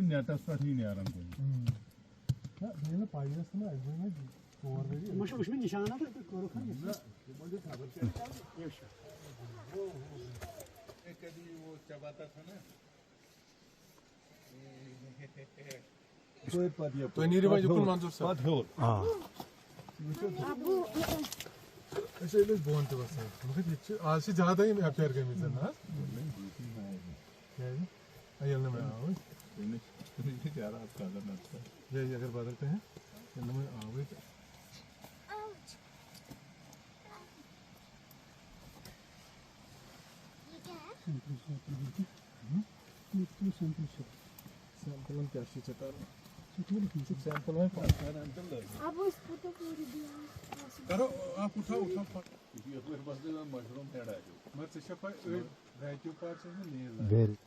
Nets पे ही नेरान कोई ये ना पाइस ना एकदम में और वेरी मश उसमें निशान है तो करो खा मुझे खबर क्या ये वो एक कभी वो चबाता था ना तो नीरे भाई जुकुल मंजूर साहब हां ऐसे लोग बोलते बस मुझे ये आज से ज्यादा ही अफेयर के मिशन ना क्या है आयल में आओ नहीं यार आप का करना था ये अगर बदलते हैं इनमें आओगे सैंपल क्या शी चटा सैंपल है अब उस फोटो को दिया करो आप उठाओ ये फिर बस मशरूम पेड़ है मत शफा राइट पार्ट से नहीं वेरी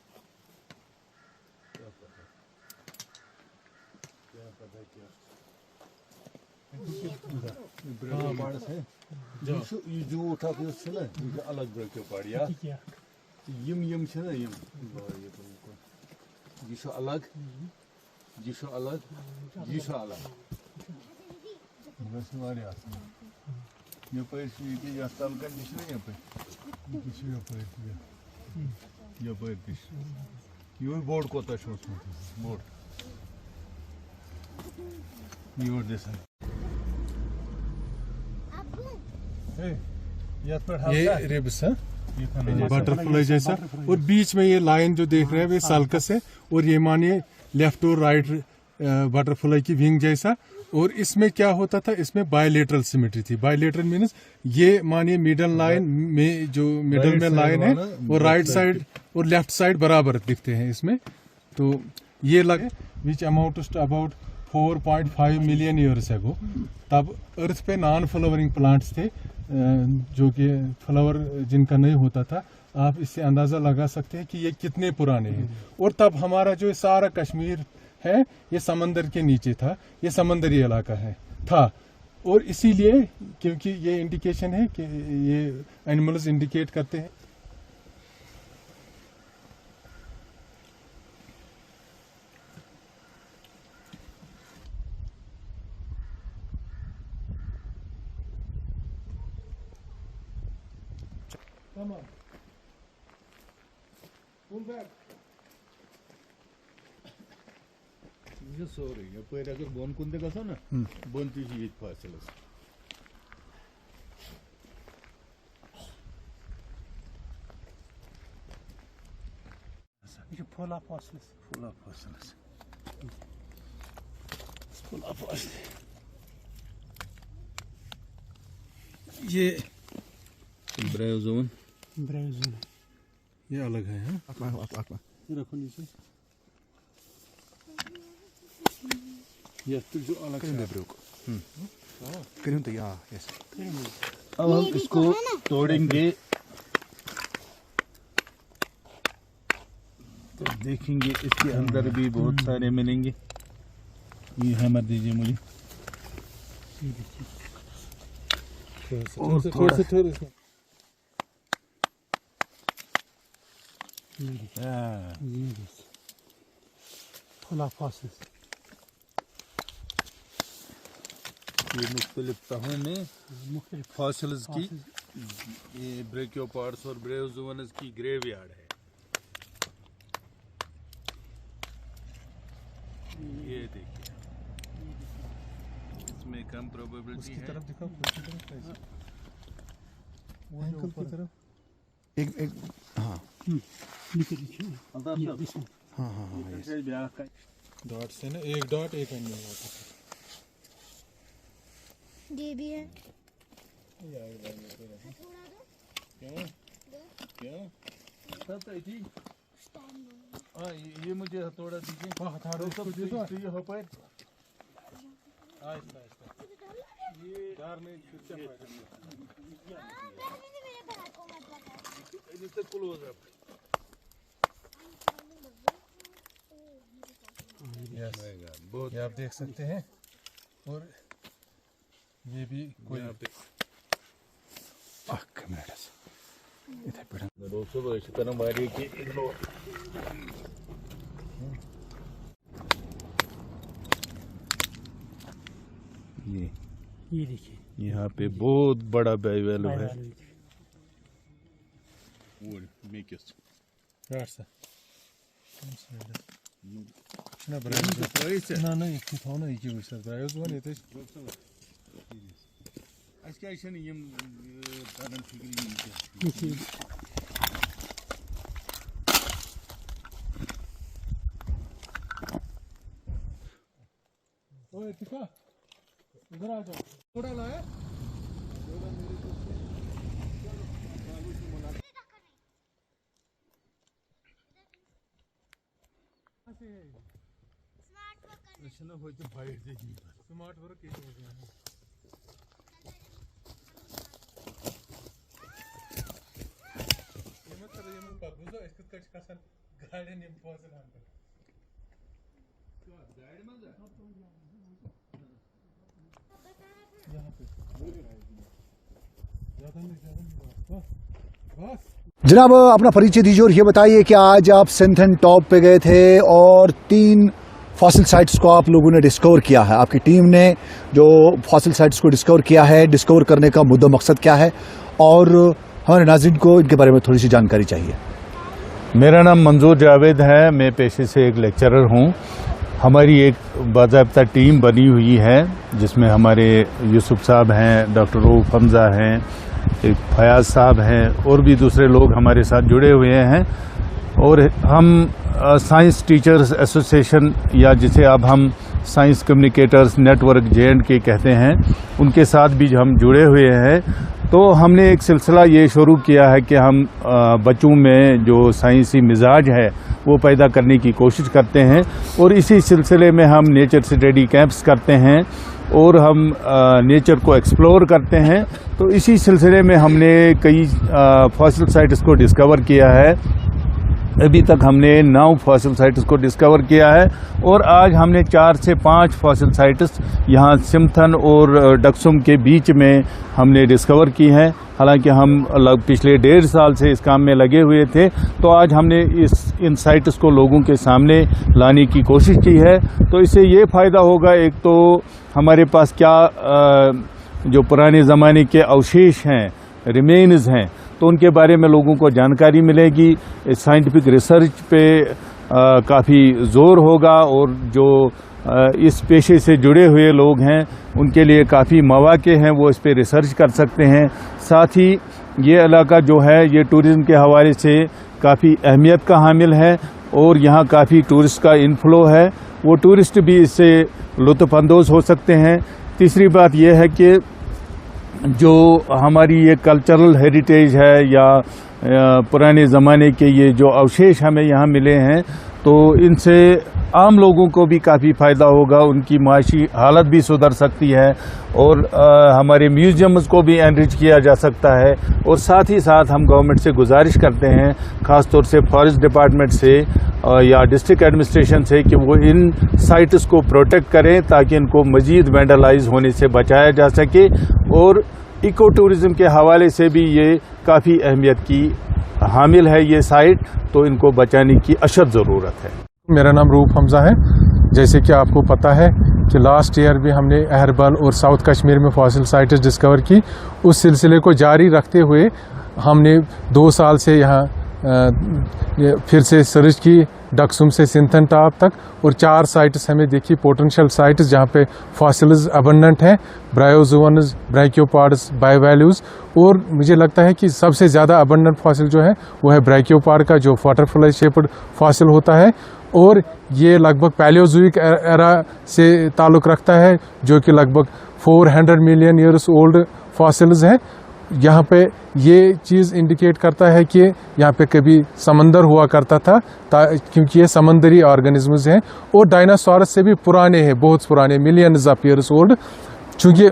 क्या पता क्या हाँ बाढ़ है ये जो उठा के उससे ना ये अलग ब्रेक के पाड़ या यम से ना यम ये सो अलग बस वाले आते ये पैसे की जास्ताल का निश्चय नहीं पे किसी का पैसे ये पैसे ये बोर्ड को तो शो बोर्ड ये और जैसा ये रिब्स है बटरफ्लाई जैसा और बीच में ये लाइन जो देख रहे हैं ये साल्कस है और ये मानिए लेफ्ट और राइट बटरफ्लाई की विंग जैसा और इसमें क्या होता था इसमें बायलेटरल सिमेट्री थी बायलेटरल मीन्स ये मानिए मिडल लाइन में जो मिडल में लाइन है और राइट साइड और लेफ्ट साइड बराबर दिखते हैं इसमें तो ये लगे विच amount about 4.5 million years ago तब अर्थ पे नॉन फ्लावरिंग प्लांट्स थे जो कि फ्लावर जिनका नहीं होता था आप इससे अंदाज़ा लगा सकते हैं कि ये कितने पुराने हैं और तब हमारा जो सारा कश्मीर है ये समंदर के नीचे था ये समंदरी इलाका है था और इसीलिए क्योंकि ये इंडिकेशन है कि ये एनिमल्स इंडिकेट करते हैं Come on. Pull back. ये सॉरी ये पैर अगर बोन कुंदे का ना बोनती ही एक फासल ये फुल ऑफ फॉसिल्स ये ब्रायोजोन ब्रायोजोन ये अलग है हाँ ये रखो नीचे ये तो जो अलग है करूँ तो या यस अब हम इसको तोड़ेंगे तो देखेंगे इसके अंदर भी बहुत सारे मिलेंगे ये हैमर दीजिए मुझे और थोड़ा फुल ऑफ फॉसिल्स ये मुख्तलिफ तहों में फॉसिल्स की ये ब्रेकियोपॉड्स और ब्रेयोजोनस की ग्रेवयार्ड है ये देखिए इसमें कम प्रोबेबिलिटी है तरफ दिखाओ उसकी तरफ कैसे एंकल की तरफ एक हाँ नीचे नीचे हाँ हाँ हाँ यस डॉट से ना एक डॉट एक एनिमल होता है ये भी है क्या हाँ ये मुझे हथौड़ा दीजिए हथौड़ा सब ये हो पाए आहिस्ता आहिस्ता ये यार नहीं फिर क्या इससे क्लोज अप बहुत ये आप देख सकते हैं और ये भी कोई इधर पड़ा रोसो इस तरह मारी कि ये देखिए यहाँ पे बहुत बड़ा बाय वैल्यू है। ना एक थो ना एक ब्रायोज वन ये इधर आ जाओ थोड़ा लाया स्मार्ट वर्क जनाब अपना परिचय दीजिए और ये बताइए कि आज आप सिंथन टॉप पे गए थे और 3 फॉसिल साइट्स को आप लोगों ने डिस्कवर किया है। आपकी टीम ने जो फॉसिल साइट्स को डिस्कवर किया है, डिस्कवर करने का मुद्दा मकसद क्या है और हमारे नाज़रीन को इनके बारे में थोड़ी सी जानकारी चाहिए। मेरा नाम मंजूर जावेद है, मैं पेशे से एक लेक्चरर हूँ। हमारी एक बाज़ाब्ता टीम बनी हुई है जिसमें हमारे यूसुफ साहब हैं, डॉक्टर रऊफ हमज़ा हैं, एक फयाज साहब हैं और भी दूसरे लोग हमारे साथ जुड़े हुए हैं। और हम साइंस टीचर्स एसोसिएशन या जिसे अब हम साइंस कम्युनिकेटर्स नेटवर्क JNK कहते हैं, उनके साथ भी हम जुड़े हुए हैं। तो हमने एक सिलसिला ये शुरू किया है कि हम बच्चों में जो साइंसी मिजाज है वो पैदा करने की कोशिश करते हैं और इसी सिलसिले में हम नेचर स्टडी कैंप्स करते हैं और हम नेचर को एक्सप्लोर करते हैं। तो इसी सिलसिले में हमने कई फॉसिल साइट्स को डिस्कवर किया है। अभी तक हमने 9 फॉसिल साइट्स को डिस्कवर किया है और आज हमने 4 से 5 फॉसिल साइट्स यहाँ सिमथन और डक्सुम के बीच में हमने डिस्कवर की हैं। हालांकि हम पिछले 1.5 साल से इस काम में लगे हुए थे, तो आज हमने इन साइट्स को लोगों के सामने लाने की कोशिश की है। तो इससे ये फ़ायदा होगा, एक तो हमारे पास क्या जो पुराने ज़माने के अवशेष हैं, रिमेन्स हैं, तो उनके बारे में लोगों को जानकारी मिलेगी। साइंटिफिक रिसर्च पे काफ़ी ज़ोर होगा और जो इस पेशे से जुड़े हुए लोग हैं उनके लिए काफ़ी मौक़े हैं, वो इस पे रिसर्च कर सकते हैं। साथ ही ये इलाका जो है ये टूरिज़म के हवाले से काफ़ी अहमियत का हामिल है और यहाँ काफ़ी टूरिस्ट का इनफ्लो है, वो टूरिस्ट भी इससे लुत्फ़अंदोज़ हो सकते हैं। तीसरी बात यह है कि जो हमारी ये कल्चरल हेरिटेज है या पुराने ज़माने के ये जो अवशेष हमें यहाँ मिले हैं, तो इनसे आम लोगों को भी काफ़ी फ़ायदा होगा, उनकी माशी हालत भी सुधर सकती है और हमारे म्यूज़ियम्स को भी एनरिच किया जा सकता है। और साथ ही साथ हम गवर्नमेंट से गुजारिश करते हैं, ख़ास तौर से फॉरेस्ट डिपार्टमेंट से या डिस्ट्रिक्ट एडमिनिस्ट्रेशन से, कि वो इन साइट्स को प्रोटेक्ट करें ताकि इनको मज़ीद वैंडलाइज होने से बचाया जा सके। और इको टूरिज़म के हवाले से भी ये काफ़ी अहमियत की हामिल है ये साइट, तो इनको बचाने की अशद ज़रूरत है। मेरा नाम रूफ हमज़ा है। जैसे कि आपको पता है कि लास्ट ईयर भी हमने अहरबल और साउथ कश्मीर में फॉसिल साइट्स डिस्कवर की। उस सिलसिले को जारी रखते हुए हमने 2 साल से यहाँ फिर से सर्च की, डक्सुम से सिंथन टॉप तक, और 4 साइट्स हमें देखी पोटेंशियल साइट्स जहाँ पे फॉसिल्स अबंडेंट हैं, ब्रायोज़ोअन्स, ब्रैकियोपॉड्स, बायोवैल्यूज़। और मुझे लगता है कि सबसे ज़्यादा अबंडेंट फॉसिल जो है वो है ब्रैकियोपॉड का, जो वाटरफ्लाई शेप्ड फॉसिल होता है और ये लगभग पैलियोज़ोइक एरा से ताल्लुक़ रखता है, जो कि लगभग 400 मिलियन ईयर्स ओल्ड फॉसिल्स हैं। यहाँ पे ये चीज़ इंडिकेट करता है कि यहाँ पे कभी समंदर हुआ करता था, क्योंकि ये समंदरी ऑर्गेनिजम्स हैं और डायनासोरस से भी पुराने हैं, बहुत पुराने, मिलियंस ऑफ ईयर्स ओल्ड। चूँकि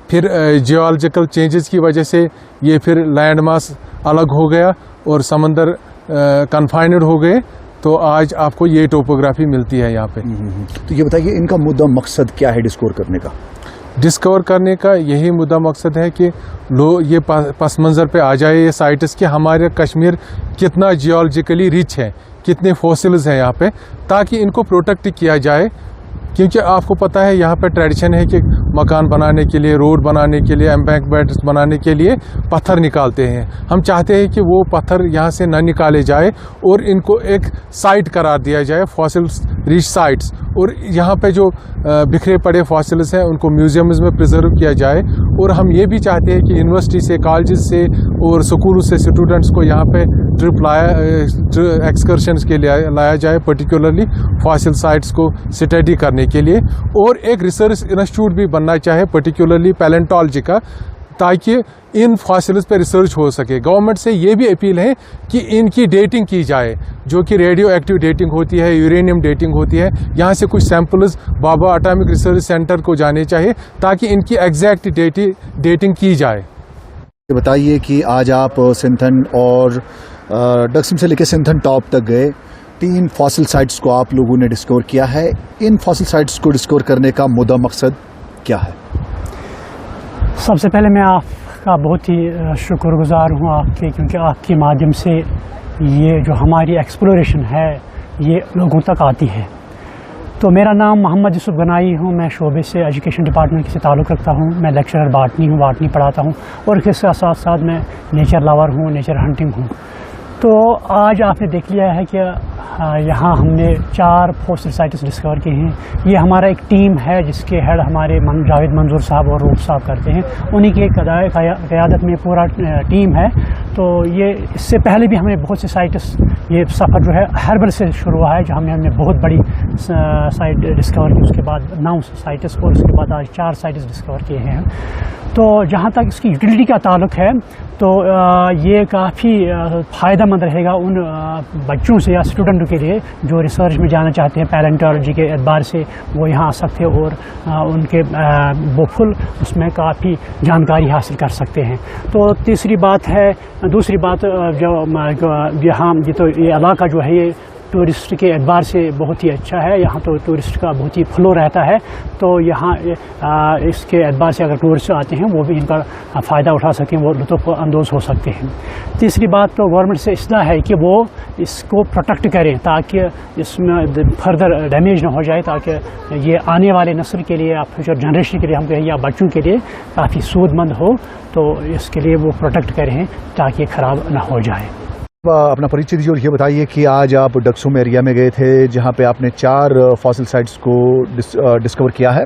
फिर जियोलॉजिकल चेंजेस की वजह से ये फिर लैंड मास अलग हो गया और समंदर कन्फाइंड हो गए, तो आज आपको ये टोपोग्राफी मिलती है यहाँ पे। तो ये बताइए इनका मुद्दा मकसद क्या है डिस्कवर करने का? डिस्कवर करने का यही मुद्दा मकसद है कि ये पस मंज़र पे आ जाए ये साइट्स कि हमारे कश्मीर कितना जियोलॉजिकली रिच है, कितने फॉसिल्स हैं यहाँ पे, ताकि इनको प्रोटेक्ट किया जाए क्योंकि आपको पता है यहाँ पे ट्रेडिशन है कि मकान बनाने के लिए, रोड बनाने के लिए, एम्बैंकमेंट्स बनाने के लिए पत्थर निकालते हैं। हम चाहते हैं कि वो पत्थर यहाँ से न निकाले जाए और इनको एक साइट करार दिया जाए, फॉसिल रिच साइट्स, और यहाँ पे जो बिखरे पड़े फॉसिल्स हैं उनको म्यूजियम्स में प्रिजर्व किया जाए। और हम ये भी चाहते हैं कि यूनिवर्सिटी से, कॉलेज से और स्कूलों से स्टूडेंट्स को यहाँ पे एक्सकर्शंस के लिए लाया जाए, पर्टिकुलरली फॉसिल साइट्स को स्टडी करने के लिए। और एक रिसर्च इंस्टीट्यूट भी बनना चाहे, पर्टिकुलरली पैलेंटोलॉजी का, ताकि इन फॉसिल्स पे रिसर्च हो सके। गवर्नमेंट से ये भी अपील है कि इनकी डेटिंग की जाए, जो कि रेडियो एक्टिव डेटिंग होती है, यूरेनियम डेटिंग होती है। यहाँ से कुछ सैंपल्स बाबा एटॉमिक रिसर्च सेंटर को जाने चाहिए ताकि इनकी एग्जैक्ट डेटिंग की जाए। बताइए कि आज आप सिंथन और डक्सम से लेकर सिंथन टॉप तक गए, 3 फॉसिल साइट्स को आप लोगों ने डिस्कवर किया है। इन फॉसिल साइट्स को डिस्कवर करने का मुद्दा मकसद क्या है? सबसे पहले मैं आपका बहुत ही शुक्रगुजार हूँ आपके, क्योंकि आपके माध्यम से ये जो हमारी एक्सप्लोरेशन है ये लोगों तक आती है। तो मेरा नाम मोहम्मद यूसुफ गनाई हूँ, मैं शोबे से एजुकेशन डिपार्टमेंट से ताल्लुक़ रखता हूँ। मैं लेक्चरर बाटनी पढ़ाता हूँ और इसके साथ साथ मैं नेचर लवर हूँ, नेचर हंटिंग हूँ। तो आज आपने देख लिया है कि यहाँ हमने 4 फॉसिल साइट्स डिस्कवर किए हैं। ये हमारा एक टीम है जिसके हेड हमारे जावेद मंजूर साहब और रूफ साहब करते हैं, उन्हीं की क़यादत में पूरा टीम है। तो ये इससे पहले भी हमने बहुत सी साइट्स, ये सफ़र जो है हर्बल से शुरू हुआ है, जो हमने बहुत बड़ी साइट डिस्कवर की, उसके बाद 9 साइट्स और उसके बाद आज 4 साइट्स डिस्कवर किए हैं। तो जहाँ तक इसकी यूटिलिटी का ताल्लुक़ है तो ये काफ़ी फ़ायदेमंद रहेगा उन बच्चों से या स्टूडेंटों के लिए जो रिसर्च में जाना चाहते हैं पैलेंटोलॉजी के एतबार से, वो यहाँ आ सकते हैं और उनके वो फुल उसमें काफ़ी जानकारी हासिल कर सकते हैं। तो दूसरी बात जो यहाँ ये इलाका जो है ये टूरिस्ट के एतबार से बहुत ही अच्छा है। यहाँ तो टूरिस्ट का बहुत ही फ्लो रहता है, तो यहाँ इसके एतबार से अगर टूरिस्ट आते हैं वो भी इनका फ़ायदा उठा सकें, वो लुत्फ़ अंदोज़ हो सकते हैं। तीसरी बात तो गवर्नमेंट से इसलिए है कि वो इसको प्रोटेक्ट करें ताकि इसमें फर्दर डैमेज ना हो जाए, ताकि ये आने वाले नस्ल के लिए या फ्यूचर जनरेशन के लिए हम कहें या बच्चों के लिए काफ़ी सूदमंद हो। तो इसके लिए वो प्रोटेक्ट करें ताकि ख़राब ना हो जाए। अपना परिचय दीजिए और ये बताइए कि आज आप डक्सम एरिया में गए थे जहाँ पे आपने 4 फॉसिल साइट्स को डिस्कवर किया है,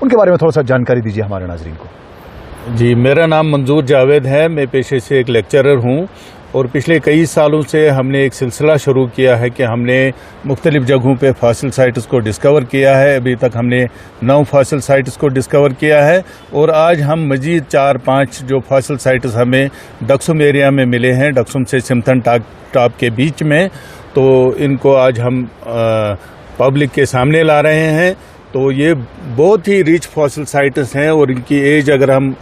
उनके बारे में थोड़ा सा जानकारी दीजिए हमारे नाज़रीन को। जी, मेरा नाम मंजूर जावेद है, मैं पेशे से एक लेक्चरर हूँ और पिछले कई सालों से हमने एक सिलसिला शुरू किया है कि हमने मुख्तलिफ जगहों पे फॉसिल साइट्स को डिस्कवर किया है। अभी तक हमने 9 फॉसिल साइट्स को डिस्कवर किया है और आज हम मज़ीद 4-5 जो फॉसिल साइट्स हमें डक्सम एरिया में मिले हैं, डक्सम से सिंथन टॉप के बीच में, तो इनको आज हम पब्लिक के सामने ला रहे हैं। तो ये बहुत ही रिच फॉसिल साइट्स हैं और इनकी एज अगर हम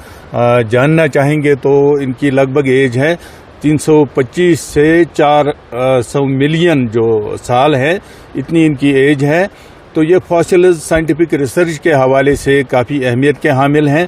जानना चाहेंगे तो इनकी लगभग एज है 325 से 400 मिलियन जो साल है, इतनी इनकी एज है। तो ये फॉसिल्स साइंटिफिक रिसर्च के हवाले से काफ़ी अहमियत के हामिल हैं।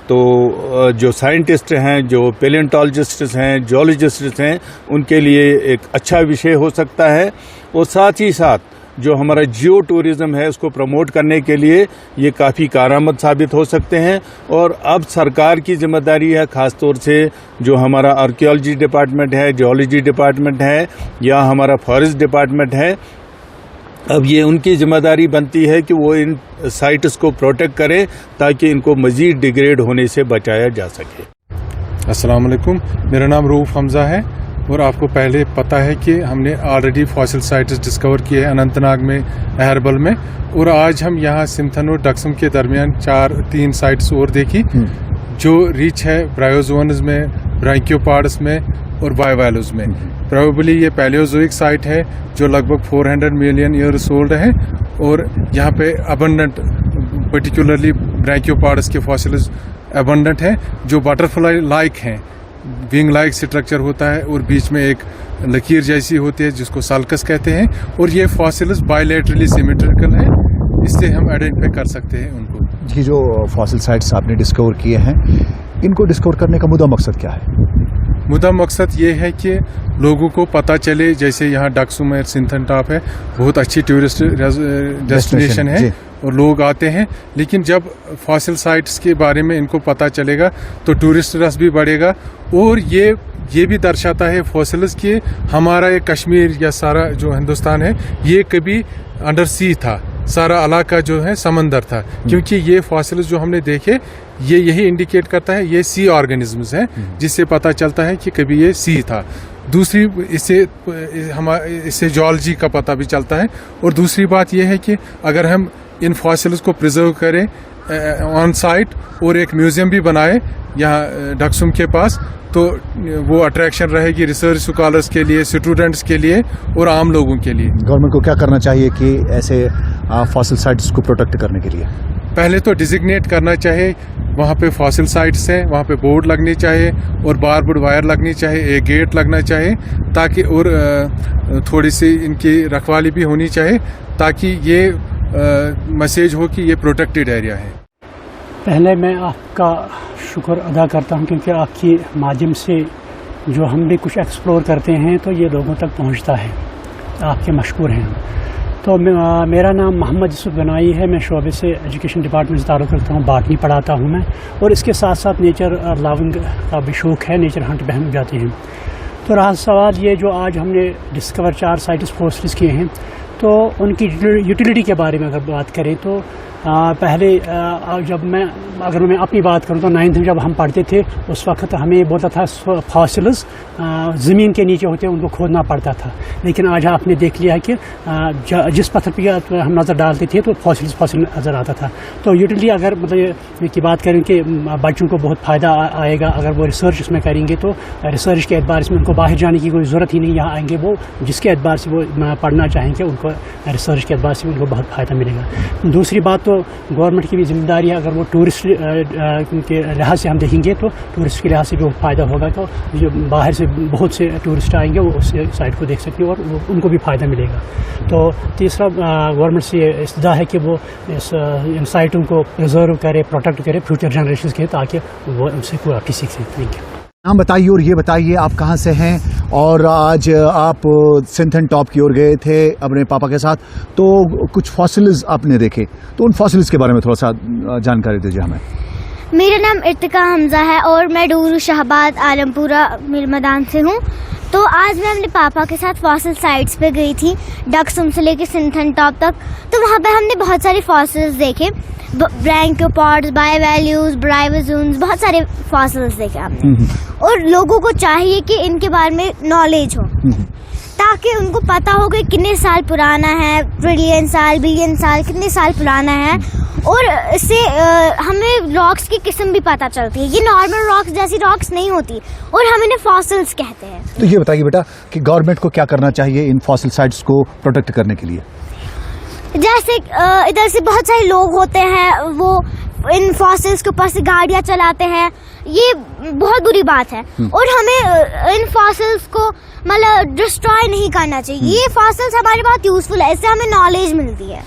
तो जो साइंटिस्ट हैं, जो पेलेंटोलॉजिस्ट्स हैं, जियोलॉजिस्ट्स हैं, उनके लिए एक अच्छा विषय हो सकता है। और साथ ही साथ जो हमारा जियो टूरिज़्म है उसको प्रमोट करने के लिए ये काफ़ी कारआमद साबित हो सकते हैं। और अब सरकार की जिम्मेदारी है, ख़ास तौर से जो हमारा आर्कियोलॉजी डिपार्टमेंट है, जियोलॉजी डिपार्टमेंट है या हमारा फॉरेस्ट डिपार्टमेंट है, अब ये उनकी जिम्मेदारी बनती है कि वो इन साइट्स को प्रोटेक्ट करें ताकि इनको मज़ीद डिग्रेड होने से बचाया जा सके। अस्सलाम वालेकुम, मेरा नाम रूफ हमज़ा है और आपको पहले पता है कि हमने ऑलरेडी फॉसिल साइट्स डिस्कवर किए हैं अनंतनाग में, अहरबल में, और आज हम यहाँ सिंथन और डक्सम के दरमियान 3 साइट्स और देखी जो रिच है ब्रायोजोन्स में, ब्रांकियोपाड्स में और बायोवैलोज में। प्रोबेबली ये पैलियोजोइक साइट है जो लगभग 400 मिलियन ईयर्स ओल्ड है और यहाँ पे अबंडेंट पर्टिकुलरली ब्रांकियोपाड्स के फॉसिल्स अबंडेंट हैं जो बटरफ्लाई लाइक हैं, विंग लाइक स्ट्रक्चर होता है और बीच में एक लकीर जैसी होती है जिसको साल्कस कहते हैं। और ये फॉसिल्स बायलैटरली सिमेट्रिकल है, इससे हम आइडेंटिफाई कर सकते हैं उनको। ये जो फॉसिल साइट्स आपने डिस्कवर किए हैं, इनको डिस्कवर करने का मुद्दा मकसद क्या है? मुद्दा मकसद ये है कि लोगों को पता चले, जैसे यहाँ डक्सम और सिंथन टॉप है, बहुत अच्छी टूरिस्ट डेस्टिनेशन है اور لوگ آتے ہیں، لیکن جب فاسل سائٹس کے بارے میں ان کو پتہ چلے گا تو ٹورسٹ رس بھی بڑھے گا، اور یہ بھی درشاتا ہے فاسلز کہ ہمارا یہ کشمیر یا سارا جو ہندوستان ہے یہ کبھی انڈر سی تھا، سارا علاقہ جو ہے سمندر تھا، کیونکہ یہ فاسلز جو ہم نے دیکھے یہ یہی انڈیکیٹ کرتا ہے یہ سی آرگنزمز ہیں، جس سے پتہ چلتا ہے کہ کبھی یہ سی تھا۔ دوسری اس سے جیولوجی کا پتہ بھی چلتا ہے، اور دوسری بات یہ ہے کہ اگر ہم ان فاسلز کو پرزرو کریں آن سائٹ اور ایک میوزیم بھی بنائے یہاں ڈھکسم کے پاس، تو وہ اٹریکشن رہے گی ریسرچ اسکالرس کے لیے، اسٹوڈنٹس کے لیے اور عام لوگوں کے لیے۔ گورنمنٹ کو کیا کرنا چاہیے کہ ایسے فاسل سائٹس کو پروٹیکٹ کرنے کے لیے؟ پہلے تو ڈیزگنیٹ کرنا چاہیے وہاں پہ فاسل سائٹس ہیں، وہاں پہ بورڈ لگنی چاہیے اور باربڈ وائر لگنی چاہیے، ایک گیٹ لگنا چاہیے، تاکہ اور تھوڑی سی ان کی رکھوالی بھی ہونی چاہیے، تاکہ یہ میسیج ہو کہ یہ پروٹیکٹڈ ایریا ہے۔ پہلے میں آپ کا شکر ادا کرتا ہوں، کیونکہ آپ کی مادھیم سے جو ہم بھی کچھ ایکسپلور کرتے ہیں تو یہ لوگوں تک پہنچتا ہے، آپ کے مشکور ہیں۔ تو میرا نام محمد یوسف گنائی ہے، میں شعبے سے ایجوکیشن ڈپارٹمنٹ سے تعلق رکھتا ہوں، باٹنی پڑھاتا ہوں میں، اور اس کے ساتھ ساتھ نیچر لاونگ کا بھی شوق ہے، نیچر ہنٹ بھی ہم جاتے ہیں۔ تو رہا سوال یہ جو آج ہم نے ڈسکور 4 سائٹس فاسلز کیے ہیں، تو ان کی یوٹیلیٹی کے بارے میں اگر بات کریں تو پہلے جب اگر میں اپنی بات کروں تو 9th میں جب ہم پڑھتے تھے اس وقت ہمیں بولتا تھا فاسلز زمین کے نیچے ہوتے ہیں، ان کو کھودنا پڑتا تھا، لیکن آج آپ نے دیکھ لیا کہ جس پتھر پہ ہم نظر ڈالتے تھے تو فاسل نظر آتا تھا۔ تو یوٹیلیٹی اگر مطلب کی بات کریں کہ بچوں کو بہت فائدہ آئے گا اگر وہ ریسرچ اس میں کریں گے، تو ریسرچ کے اعتبار سے ان کو باہر جانے کی کوئی ضرورت ہی نہیں، یہاں آئیں گے وہ جس کے اعتبار سے وہ پڑھنا چاہیں گے، ان کو ریسرچ کے اعتبار سے ان کو بہت فائدہ ملے گا۔ دوسری بات تو گورنمنٹ کی بھی ذمہ داری ہے، اگر وہ ٹورسٹ کے لحاظ سے ہم دیکھیں گے تو ٹورسٹ کے لحاظ سے بھی بہت فائدہ ہوگا، تو جو باہر سے بہت سے ٹورسٹ آئیں گے وہ اس سائٹ کو دیکھ سکتے ہیں اور ان کو بھی فائدہ ملے گا۔ تو تیسرا گورنمنٹ سے یہ استدعا ہے کہ وہ ان سائٹوں کو پرزرو کرے، پروٹیکٹ کرے فیوچر جنریشنز کے، تاکہ وہ ان سے کوئی آپ کی سیکھ سکیں۔ Thank you. نام بتائیے اور یہ بتائیے آپ کہاں سے ہیں، اور آج آپ سنتھن ٹاپ کی اور گئے تھے اپنے پاپا کے ساتھ، تو کچھ فاسلز آپ نے دیکھے، تو ان فاسلز کے بارے میں تھوڑا سا جانکاری دیجیے ہمیں۔ میرا نام ارتقا حمزہ ہے اور میں ڈورو شہباد عالم پورہ میر میدان سے ہوں۔ تو آج میں اپنے پاپا کے ساتھ فاسل سائٹس پہ گئی تھی، ڈکسم سے لے کے سنتھن ٹاپ تک۔ تو وہاں پہ ہم نے بہت سارے فاسلز دیکھے، برینکیوپوڈز، بائی ویلیوز، برائیوزونز، بہت سارے فاسلز دیکھے ہم نے، اور لوگوں کو چاہیے کہ ان کے بارے میں نالج ہو، تاکہ ان کو پتہ ہو کہ کتنے سال پرانا ہے، ٹریلین سال، بلین سال، کتنے سال پرانا ہے، اور اس سے ہمیں راکس کی قسم بھی پتہ چلتی ہے، یہ نارمل راکس جیسی راکس نہیں ہوتی، اور ہم انہیں فاسلز کہتے ہیں۔ تو یہ بتائیے بیٹا کہ گورنمنٹ کو کیا کرنا چاہیے ان فاسل سائٹس کو پروٹیکٹ کرنے کے لیے؟ جیسے ادھر سے بہت سارے لوگ ہوتے ہیں، وہ ان فاسلز کے اوپر سے گاڑیاں چلاتے ہیں، یہ بہت بری بات ہے، اور ہمیں ان فاسلز کو مطلب ڈسٹرائے نہیں کرنا چاہیے۔ یہ فاسلز ہمارے بہت یوزفل ہے، اس سے ہمیں نالج ملتی ہے۔